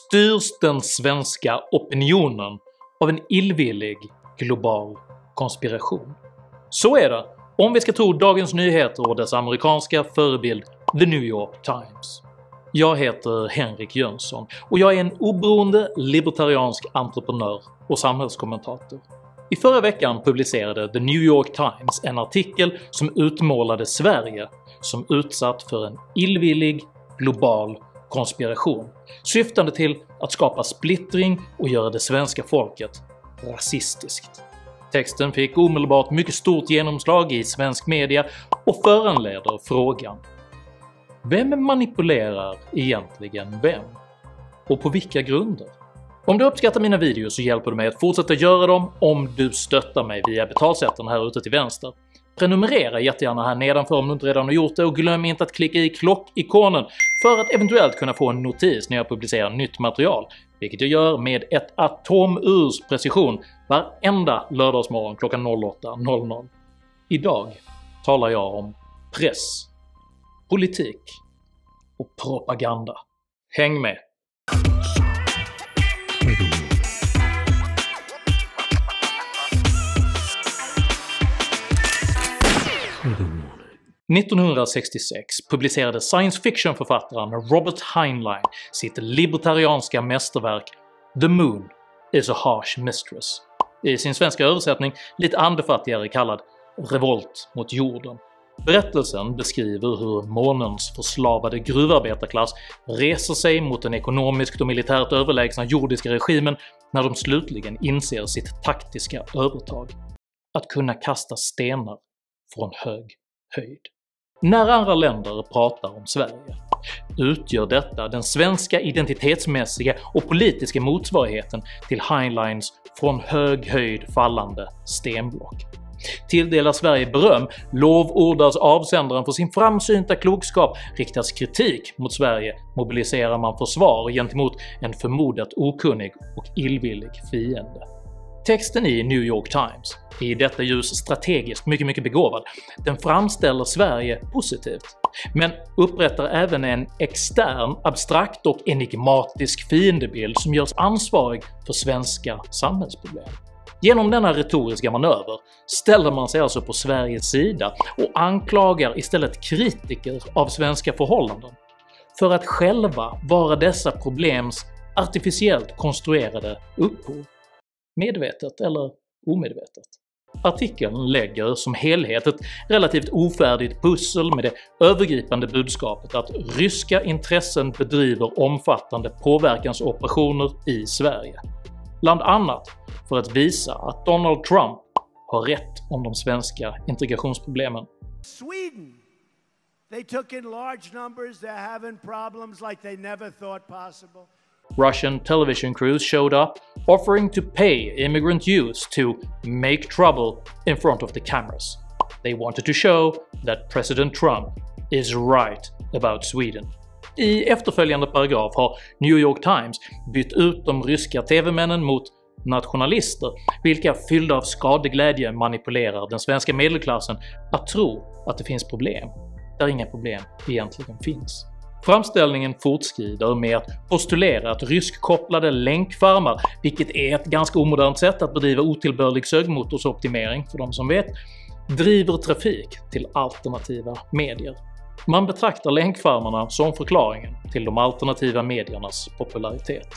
styrs den svenska opinionen av en illvillig global konspiration. Så är det om vi ska tro Dagens Nyheter och dess amerikanska förebild The New York Times. Jag heter Henrik Jönsson och jag är en oberoende libertariansk entreprenör och samhällskommentator. I förra veckan publicerade The New York Times en artikel som utmålade Sverige som utsatt för en illvillig global konspiration syftande till att skapa splittring och göra det svenska folket rasistiskt. Texten fick omedelbart mycket stort genomslag i svensk media och föranleder frågan: vem manipulerar egentligen vem? Och på vilka grunder? Om du uppskattar mina videos så hjälper du mig att fortsätta göra dem om du stöttar mig via betalsätten här ute till vänster. Prenumerera jättegärna här nedanför om du inte redan har gjort det, och glöm inte att klicka i klockikonen för att eventuellt kunna få en notis när jag publicerar nytt material, vilket jag gör med ett atomurs precision varenda lördagsmorgon klockan 08:00. Idag talar jag om press, politik och propaganda. Häng med! 1966 publicerade science fiction-författaren Robert Heinlein sitt libertarianska mästerverk The Moon is a Harsh Mistress, i sin svenska översättning lite andefattigare kallad Revolt mot jorden. Berättelsen beskriver hur månens förslavade gruvarbetarklass reser sig mot den ekonomiskt och militärt överlägsna jordiska regimen när de slutligen inser sitt taktiska övertag: att kunna kasta stenar från hög höjd. När andra länder pratar om Sverige utgör detta den svenska identitetsmässiga och politiska motsvarigheten till Heinleins från hög höjd fallande stenblock. Tilldelar Sverige beröm, lovordas avsändaren för sin framsynta klokskap, riktas kritik mot Sverige mobiliserar man försvar gentemot en förmodat okunnig och illvillig fiende. Texten i New York Times är i detta ljus strategiskt mycket begåvad. Den framställer Sverige positivt, men upprättar även en extern, abstrakt och enigmatisk fiendebild som görs ansvarig för svenska samhällsproblem. Genom denna retoriska manöver ställer man sig alltså på Sveriges sida och anklagar istället kritiker av svenska förhållanden för att själva vara dessa problems artificiellt konstruerade upphov. Medvetet eller omedvetet. Artikeln lägger som helhet ett relativt ofärdigt pussel med det övergripande budskapet att ryska intressen bedriver omfattande påverkansoperationer i Sverige, bland annat för att visa att Donald Trump har rätt om de svenska integrationsproblemen. Sweden, they took in large numbers, they're having problems like they never thought possible. Russian television crews showed up, offering to pay immigrant youths to make trouble in front of the cameras. They wanted to show that President Trump is right about Sweden. I efterföljande paragraf har New York Times bytt ut de ryska TV-männen mot nationalister, vilka fyllda av skadeglädje manipulerar den svenska medelklassen att tro att det finns problem där inga problem egentligen finns. Framställningen fortskrider med att postulera att ryskkopplade länkfarmar, vilket är ett ganska omodernt sätt att bedriva otillbörlig sögmotorsoptimering för de som vet, driver trafik till alternativa medier. Man betraktar länkfarmarna som förklaringen till de alternativa mediernas popularitet.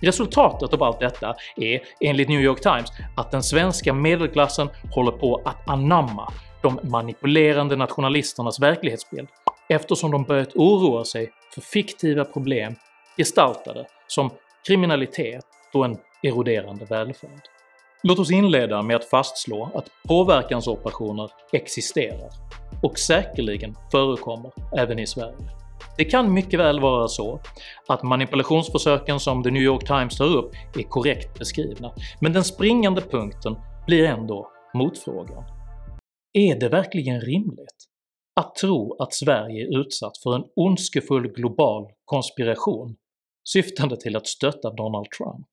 Resultatet av allt detta är, enligt New York Times, att den svenska medelklassen håller på att anamma de manipulerande nationalisternas verklighetsbild, eftersom de börjat oroa sig för fiktiva problem gestaltade som kriminalitet och en eroderande välfärd. Låt oss inleda med att fastslå att påverkansoperationer existerar och säkerligen förekommer även i Sverige. Det kan mycket väl vara så att manipulationsförsöken som The New York Times tar upp är korrekt beskrivna, men den springande punkten blir ändå motfrågan: är det verkligen rimligt att tro att Sverige är utsatt för en ondskefull global konspiration syftande till att stötta Donald Trump?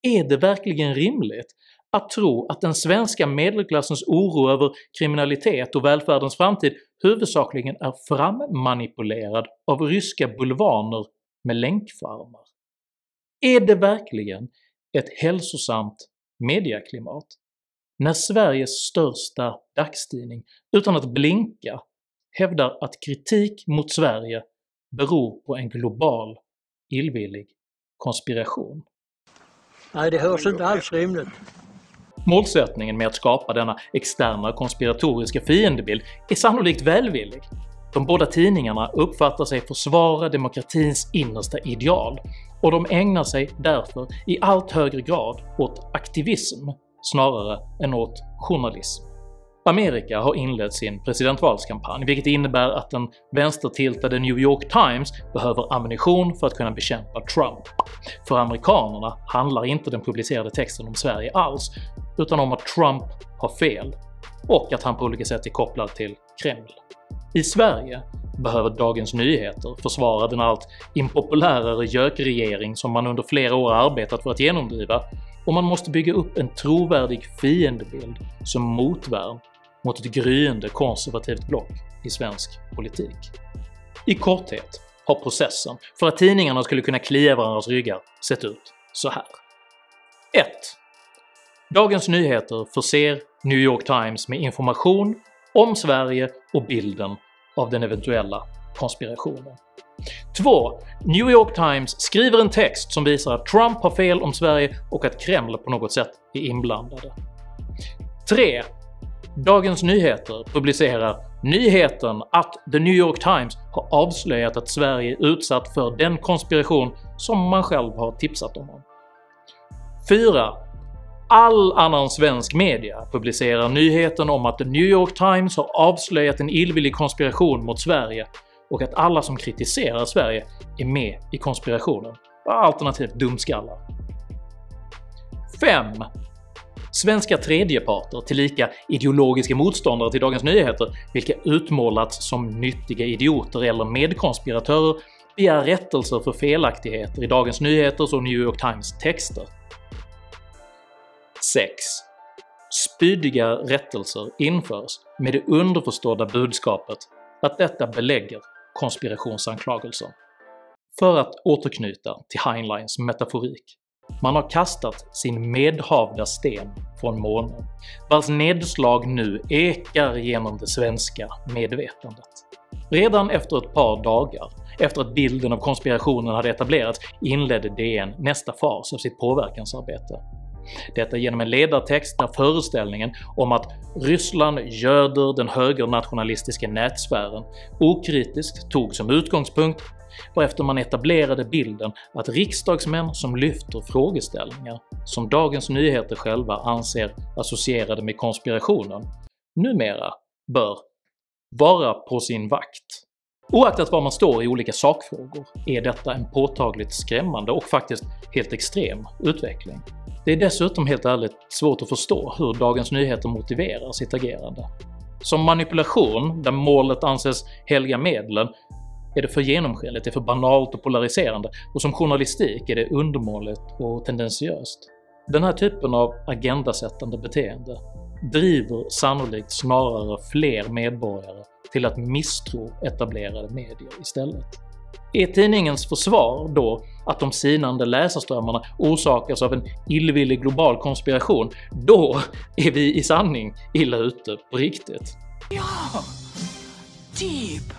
Är det verkligen rimligt att tro att den svenska medelklassens oro över kriminalitet och välfärdens framtid huvudsakligen är frammanipulerad av ryska bulvaner med länkfarmar. Är det verkligen ett hälsosamt medieklimat när Sveriges största dagstidning utan att blinka hävdar att kritik mot Sverige beror på en global, illvillig konspiration? Nej, det hörs inte alls rimligt. Målsättningen med att skapa denna externa konspiratoriska fiendebild är sannolikt välvillig. De båda tidningarna uppfattar sig försvara demokratins innersta ideal, och de ägnar sig därför i allt högre grad åt aktivism snarare än åt journalism. Amerika har inlett sin presidentvalskampanj, vilket innebär att den vänstertiltade New York Times behöver ammunition för att kunna bekämpa Trump. För amerikanerna handlar inte den publicerade texten om Sverige alls, utan om att Trump har fel och att han på olika sätt är kopplad till Kreml. I Sverige behöver Dagens Nyheter försvara den allt impopulärare gökregering som man under flera år arbetat för att genomdriva, och man måste bygga upp en trovärdig fiendebild som motvärn mot ett gryende konservativt block i svensk politik. I korthet har processen för att tidningarna skulle kunna klia varandras ryggar sett ut så här. 1. Dagens Nyheter förser New York Times med information om Sverige och bilden av den eventuella konspirationen. 2. New York Times skriver en text som visar att Trump har fel om Sverige och att Kreml på något sätt är inblandade. 3. Dagens Nyheter publicerar nyheten att The New York Times har avslöjat att Sverige är utsatt för den konspiration som man själv har tipsat om. 4. All annan svensk media publicerar nyheten om att The New York Times har avslöjat en illvillig konspiration mot Sverige och att alla som kritiserar Sverige är med i konspirationen, alternativt dumskallar. 5. Svenska tredjeparter, tillika ideologiska motståndare till Dagens Nyheter, vilka utmålats som nyttiga idioter eller medkonspiratörer, begär rättelser för felaktigheter i Dagens Nyheters och New York Times texter. 6. Spydiga rättelser införs med det underförstådda budskapet att detta belägger konspirationsanklagelser. För att återknyta till Heinleins metaforik, man har kastat sin medhavda sten från månen, vars nedslag nu ekar genom det svenska medvetandet. Redan efter ett par dagar efter att bilden av konspirationen hade etablerats inledde DN nästa fas av sitt påverkansarbete. Detta genom en ledartext där föreställningen om att Ryssland göder den högernationalistiska nätsfären okritiskt tog som utgångspunkt, och efter man etablerade bilden att riksdagsmän som lyfter frågeställningar som Dagens Nyheter själva anser associerade med konspirationen numera bör vara på sin vakt. Oaktat var man står i olika sakfrågor är detta en påtagligt skrämmande och faktiskt helt extrem utveckling. Det är dessutom helt ärligt svårt att förstå hur Dagens Nyheter motiverar sitt agerande. Som manipulation, där målet anses helga medlen, är det för genomskinligt, det är för banalt och polariserande, och som journalistik är det undermåligt och tendensiöst. Den här typen av agendasättande beteende driver sannolikt snarare fler medborgare till att misstro etablerade medier istället. Är tidningens försvar då att de sinande läsarströmmarna orsakas av en illvillig global konspiration, då är vi i sanning illa ute på riktigt. Ja, deep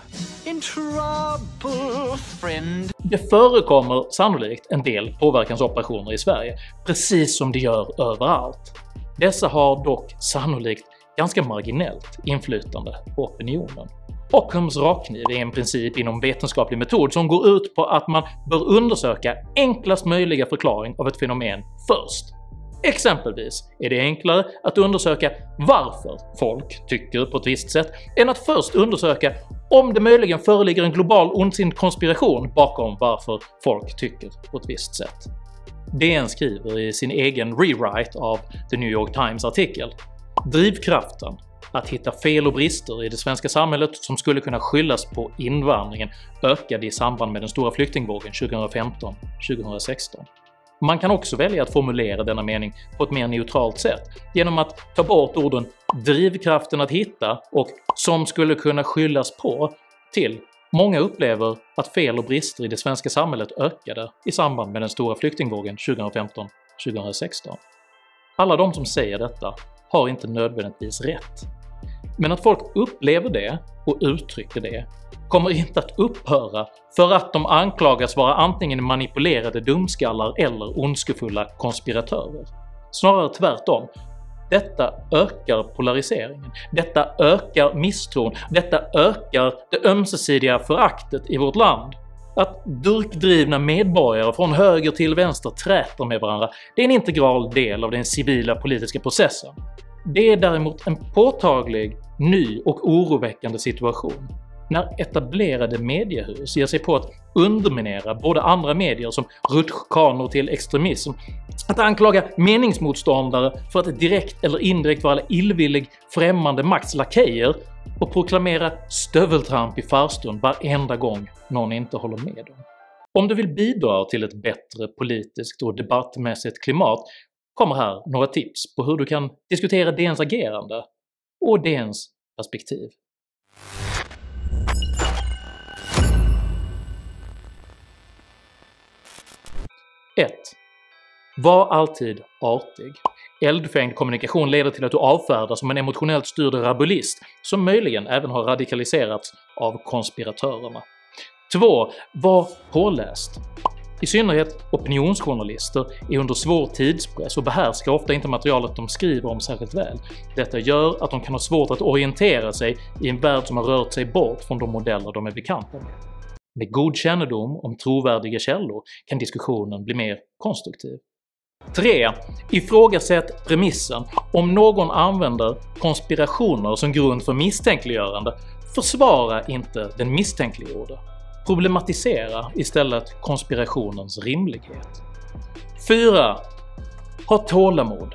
in trouble, friend. Det förekommer sannolikt en del påverkansoperationer i Sverige, precis som det gör överallt. Dessa har dock sannolikt ganska marginellt inflytande på opinionen. Ockhams rakkniv är en princip inom vetenskaplig metod som går ut på att man bör undersöka enklast möjliga förklaring av ett fenomen först. Exempelvis är det enklare att undersöka varför folk tycker på ett visst sätt än att först undersöka om det möjligen föreligger en global ondsind konspiration bakom varför folk tycker på ett visst sätt. DN skriver i sin egen rewrite av The New York Times artikel: drivkraften att hitta fel och brister i det svenska samhället som skulle kunna skyllas på invandringen ökade i samband med den stora flyktingvågen 2015-2016. Man kan också välja att formulera denna mening på ett mer neutralt sätt genom att ta bort orden “drivkraften att hitta” och “som skulle kunna skyllas på” till Många upplever att fel och brister i det svenska samhället ökade i samband med den stora flyktingvågen 2015-2016. Alla de som säger detta har inte nödvändigtvis rätt. Men att folk upplever det och uttrycker det kommer inte att upphöra för att de anklagas vara antingen manipulerade dumskallar eller ondskefulla konspiratörer. Snarare tvärtom. Detta ökar polariseringen, detta ökar misstron, detta ökar det ömsesidiga föraktet i vårt land. Att durkdrivna medborgare från höger till vänster träter med varandra, det är en integral del av den civila politiska processen. Det är däremot en påtaglig, ny och oroväckande situation när etablerade mediehus ger sig på att underminera både andra medier som rutschkanor till extremism, att anklaga meningsmotståndare för att direkt eller indirekt vara illvillig främmande makts lakejer och proklamera stöveltramp i farstun varenda gång någon inte håller med dem. Om du vill bidra till ett bättre politiskt och debattmässigt klimat kommer här några tips på hur du kan diskutera DNs agerande och DNs perspektiv. 1. Var alltid artig. Eldfängd kommunikation leder till att du avfärdas som en emotionellt styrd rabulist som möjligen även har radikaliserats av konspiratörerna. 2. Var påläst. I synnerhet opinionsjournalister är under svår tidspress och behärskar ofta inte materialet de skriver om särskilt väl. Detta gör att de kan ha svårt att orientera sig i en värld som har rört sig bort från de modeller de är bekanta med. Med god kännedom om trovärdiga källor kan diskussionen bli mer konstruktiv. 3. Ifrågasätt premissen. Om någon använder konspirationer som grund för misstänkliggörande, försvara inte den misstänkliggjorde. Problematisera istället konspirationens rimlighet. 4. Ha tålamod.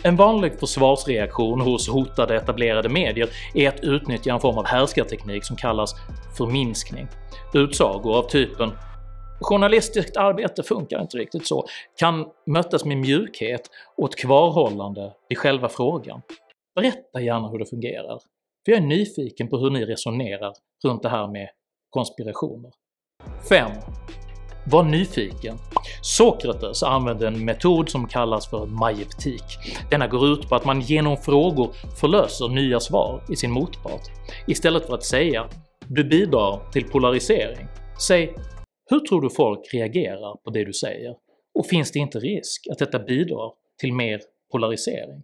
En vanlig försvarsreaktion hos hotade etablerade medier är att utnyttja en form av härskarteknik som kallas förminskning. Utsagor av typen “journalistiskt arbete funkar inte riktigt så” kan mötas med mjukhet och ett kvarhållande i själva frågan. Berätta gärna hur det fungerar, för jag är nyfiken på hur ni resonerar runt det här med konspirationer. 5. Var nyfiken. Sokrates använde en metod som kallas för maivtik. Denna går ut på att man genom frågor förlöser nya svar i sin motpart. Istället för att säga “du bidrar till polarisering”, säg “hur tror du folk reagerar på det du säger? Och finns det inte risk att detta bidrar till mer polarisering?”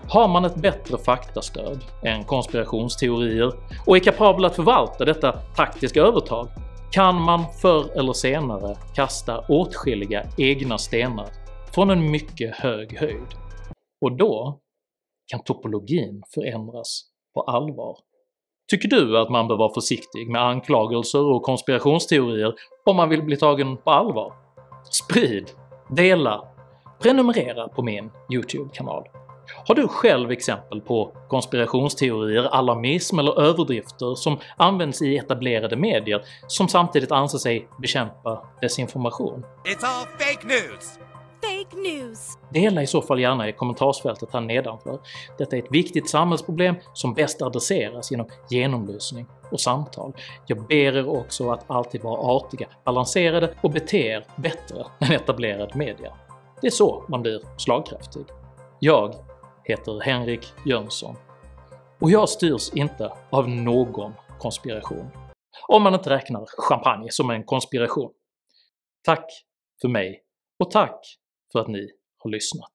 Har man ett bättre faktastöd än konspirationsteorier och är kapabel att förvalta detta taktiska övertag kan man förr eller senare kasta åtskilliga egna stenar från en mycket hög höjd. Och då kan topologin förändras på allvar. Tycker du att man bör vara försiktig med anklagelser och konspirationsteorier om man vill bli tagen på allvar? Sprid, dela, prenumerera på min YouTube-kanal. Har du själv exempel på konspirationsteorier, alarmism eller överdrifter som används i etablerade medier som samtidigt anser sig bekämpa desinformation? It's all fake news! Fake news! Dela i så fall gärna i kommentarsfältet här nedanför. Detta är ett viktigt samhällsproblem som bäst adresseras genom genomlysning och samtal. Jag ber er också att alltid vara artiga, balanserade och bete er bättre än etablerad media. Det är så man blir slagkraftig. Jag heter Henrik Jönsson och jag styrs inte av någon konspiration. Om man inte räknar champagne som en konspiration. Tack för mig och tack för att ni har lyssnat.